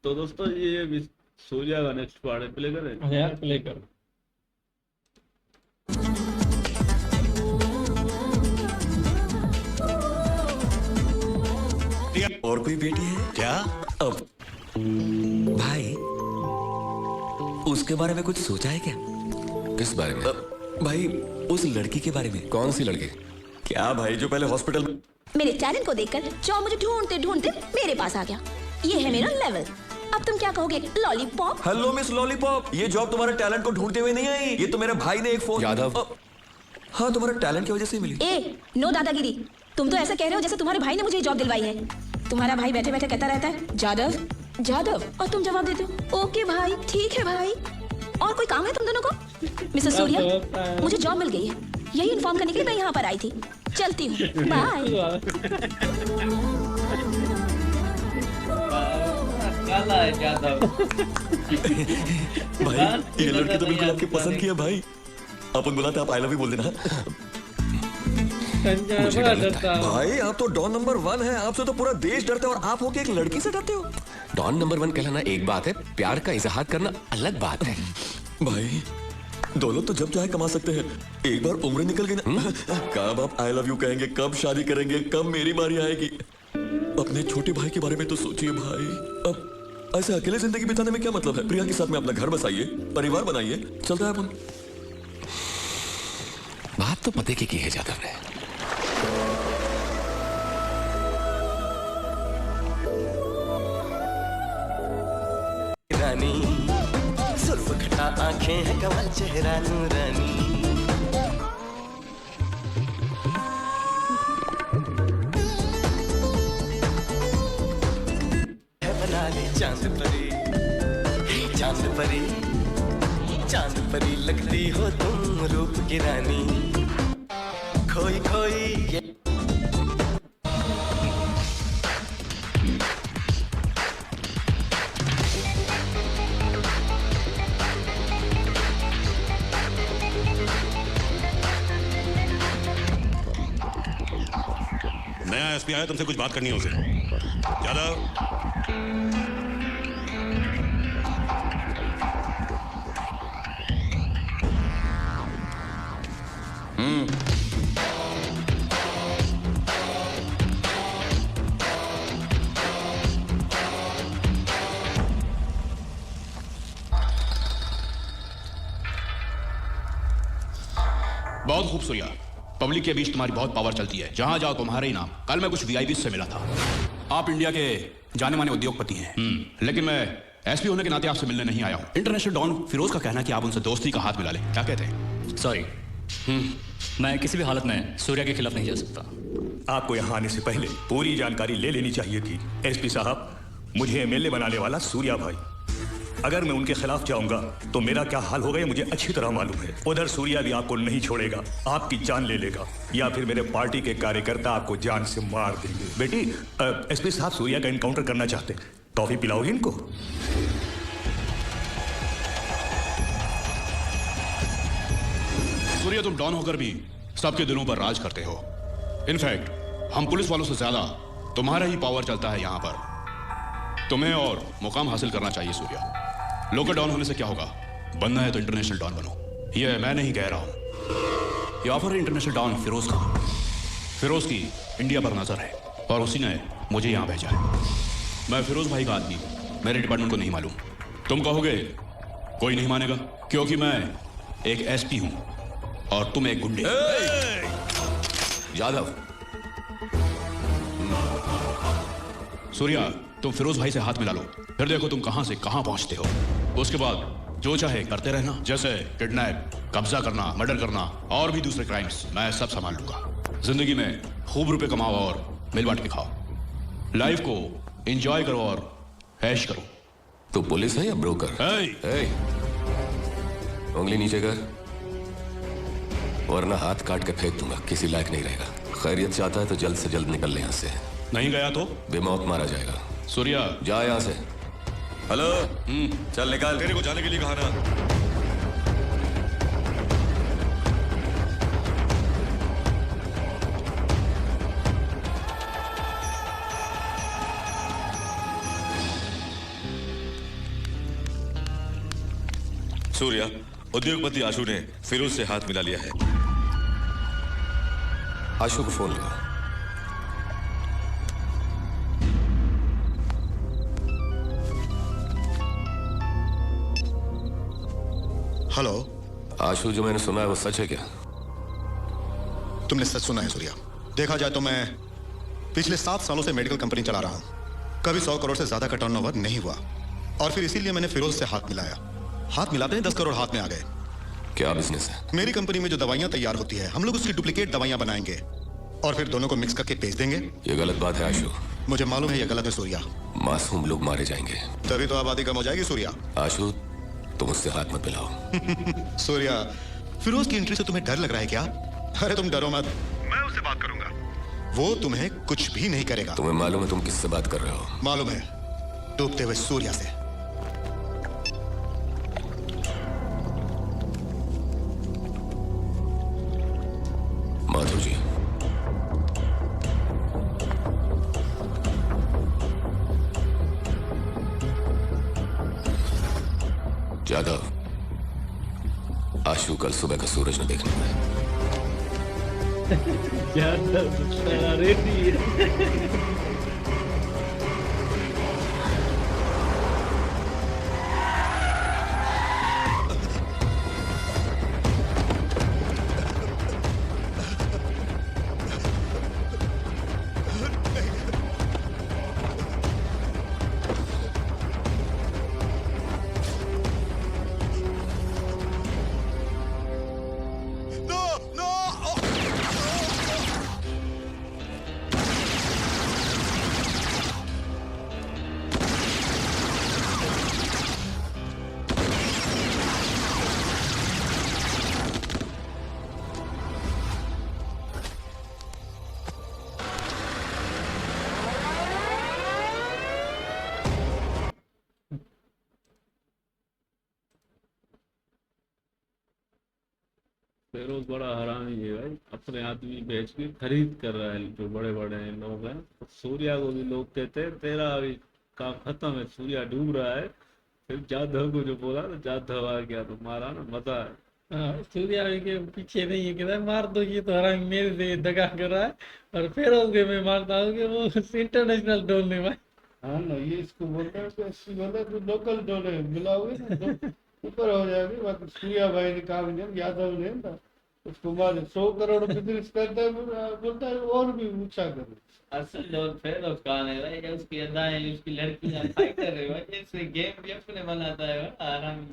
तो दोस्तों ये सूर्या का नेक्स्ट पार्ट है, प्ले करें? हाँ यार, प्ले कर। और कोई बेटी है क्या? अब भाई, उसके बारे में कुछ सोचा है क्या? किस बारे में? भाई, उस लड़की के बारे में। कौन सी लड़की? क्या भाई, जो पहले हॉस्पिटल में मेरे टैलेंट को देखकर जॉब मुझे ढूंढते ढूंढते मेरे पास आ गया। ये है मेरा लेवल। अब तुम क्या कहोगे, लॉलीपॉप? हेलो मिस लॉलीपॉप, ये जॉब तुम्हारे टैलेंट को ढूंढते हुए नहीं आई, ये तो मेरे भाई ने एक फोन यादव। हाँ, तुम्हारे टैलेंट की वजह से मिली। ए, नो दादागिरी। तुम तो ऐसा कह रहे हो जैसे तुम्हारे भाई ने मुझे जॉब दिलवाई है। तुम्हारा भाई बैठे बैठे कहता रहता है जादव जादव, और तुम जवाब देते हो ओके भाई, ठीक है भाई। और कोई काम है तुम दोनों को? मिस्टर सूर्या, मुझे जॉब मिल गई है। यही इन्फॉर्म करने के लिए मैं यहाँ पर आई थी। चलती हूँ, बाय। काला है ज्यादा। भाई, ये लड़की तो बिल्कुल आपकी पसंद की है भाई। अपन बुलाते, आप आई लव यू बोल देना। मुझे डर लगता है। भाई, आप तो डॉन नंबर 1 है, आपसे तो पूरा देश डरता है, और आप होके एक लड़की से डरते हो। डॉन नंबर 1 कहलाना एक बात है, प्यार का इजहार करना अलग बात है। भाई, दौलत तो जब चाहे कमा सकते हैं, एक बार उम्र निकल गई ना, कब आप आई लव यू कहेंगे, कब शादी करेंगे, कब मेरी बारी आएगी। अपने छोटे भाई के बारे में तो सोचिए भाई। अब ऐसे अकेले जिंदगी बिताने में क्या मतलब है? प्रिया के साथ में अपना घर बसाइए, परिवार बनाइए, चलता है अपन। बात तो पते की है जादव ने। रानी जुल्फ खटा आंखें हैं कमाल चेहरा नूरानी। है बना ले चांद परी, चांद परी, चांद परी लगती हो तुम रूप की रानी। खोई खोई ये नया एसपी आया, तुमसे कुछ बात करनी है उसे। यादव, बहुत खूब सूर्या, पब्लिक के बीच तुम्हारी बहुत पावर चलती है, जहां जाओ तुम्हारे ही नाम। कल मैं कुछ वीआईपी से मिला था। आप इंडिया के जाने माने उद्योगपति हैं, लेकिन मैं एसपी होने के नाते आपसे मिलने नहीं आया हूं। इंटरनेशनल डॉन फिरोज का कहना है कि आप उनसे दोस्ती का हाथ मिला लें, क्या कहते हैं? सॉरी, मैं किसी भी हालत में सूर्या के खिलाफ नहीं जा सकता। आपको यहाँ आने से पहले पूरी जानकारी ले लेनी चाहिए थी। एसपी साहब, मुझे एमएलए बनाने वाला सूर्या भाई, अगर मैं उनके खिलाफ जाऊंगा तो मेरा क्या हाल होगा ये मुझे अच्छी तरह मालूम है। उधर सूर्या भी आपको नहीं छोड़ेगा, आपकी जान ले लेगा, या फिर मेरे पार्टी के कार्यकर्ता आपको जान से मार देंगे। बेटी, एसपी साहब सूर्या का एनकाउंटर करना चाहते हैं, टॉफी पिलाओगी इनको? सूर्या, तुम डॉन होकर भी सबके दिलों पर राज करते हो। इनफैक्ट हम पुलिस वालों से ज्यादा तुम्हारा ही पावर चलता है यहाँ पर। तुम्हें और मुकाम हासिल करना चाहिए सूर्या। लोकल डॉन होने से क्या होगा, बनना है तो इंटरनेशनल डॉन बनो। ये मैं नहीं कह रहा हूं, ये ऑफर है इंटरनेशनल डॉन फिरोज का। फिरोज की इंडिया पर नजर है और उसी ने मुझे यहाँ भेजा है। मैं फिरोज भाई का आदमी, मेरे डिपार्टमेंट को नहीं मालूम। तुम कहोगे कोई नहीं मानेगा, क्योंकि मैं एक एसपी हूं और तुम एक गुंडे। यादव, सूर्या, तुम फिरोज भाई से हाथ मिला लो, फिर देखो तुम कहां से कहां पहुंचते हो। उसके बाद जो चाहे करते रहना, जैसे किडनैप, कब्जा करना, मर्डर करना और भी दूसरे क्राइम्स, मैं सब संभाल लूंगा। जिंदगी में खूब रुपए कमाओ और मिल बांट के खाओ। लाइफ को एंजॉय करो और ऐश करो। तू पुलिस है या ब्रोकर? उंगली नीचे कर, वरना हाथ काट के फेंक दूंगा, किसी लायक नहीं रहेगा। खैरियत चाहता है तो जल्द से जल्द निकल ले यहाँ से, नहीं गया तो बेमौत मारा जाएगा। सूर्या, जा यहाँ से। हेलो, चल निकाल। तेरे को जाने के लिए कहा ना। सूर्या, उद्योगपति आशु ने फिरोज से हाथ मिला लिया है। आशु को फोन लगाओ। हेलो। आशु, जो मैंने सुना है वो सच है क्या? तुमने सच सुना है सूर्या। देखा जाए तो मैं पिछले 7 सालों से मेडिकल कंपनी चला रहा हूं। कभी 100 करोड़ से ज्यादा का टर्नओवर नहीं हुआ, और फिर इसीलिए मैंने फिरोज से हाथ मिलाया। हाथ मिलाते ही 10 करोड़ हाथ में आ गए। क्या बिजनेस है? मेरी कंपनी में जो दवाइयां तैयार होती है, हम लोग उसकी डुप्लीकेट दवाइयां बनाएंगे और फिर दोनों को मिक्स करके बेच देंगे। ये गलत बात है आशु। मुझे मालूम है ये गलत है सूर्या। मासूम लोग मारे जाएंगे। तभी तो आबादी कम हो जाएगी सूर्या। आशु, तुम उससे हाथ मत मिलाओ। सूर्या, फिरोज की एंट्री से तुम्हें डर लग रहा है क्या? अरे तुम डरो मत, मैं उससे बात करूंगा। वो तुम्हें कुछ भी नहीं करेगा। तुम्हें मालूम है तुम किससे बात कर रहे हो? मालूम है, डूबते हुए सूर्या से। माधव जी, जादव, आशु कल सुबह का सूरज न देखने में। ज्यादा रेडी है। फिरोज बड़ा हरामी है भाई, अपने आदमी बेच के खरीद कर रहा है। जो बड़े बड़े लोग हैं, तो सूर्या को भी लोग कहते हैं तेरा अभी काम खत्म है, सूर्या डूब रहा है। फिर जाधव को जो बोला तो जाधव आ गया तो मारा ना, मजा है। हाँ, सूर्या के पीछे नहीं है, कहता है मार दो, ये तो हरामी मेरे से दगा कर रहा है और फिर उसके मैं मारता हूँ कि वो इंटरनेशनल डोल है भाई। हाँ ना, ये इसको बोलते हैं कि ऐसी बोले तो लोकल डोले मिलाओगे ना तो ऊपर हो जाएगी। बाकी सूर्या भाई ने काम किया, यादव ने ना उसको मारे 100 करोड़ बिजनेस करता है, बोलता है और भी ऊंचा करो। असल डोल फिर कौन है भाई? उसकी अदाएं, उसकी लड़कियां फाइटर है भाई, जैसे गेम भी अपने बनाता है आराम।